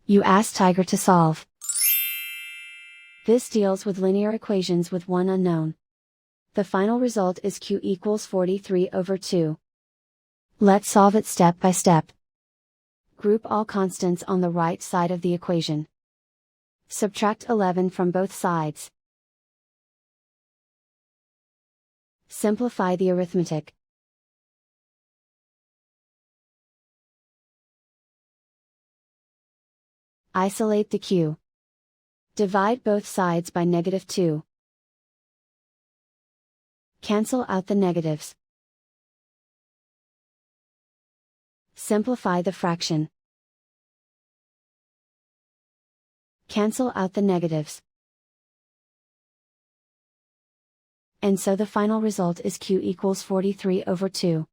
You ask Tiger to solve. This deals with linear equations with one unknown. The final result is q equals 43/2. Let's solve it step by step. Group all constants on the right side of the equation. Subtract 11 from both sides. Simplify the arithmetic. Isolate the q. Divide both sides by -2. Cancel out the negatives. Simplify the fraction. Cancel out the negatives. And so the final result is q equals 43/2.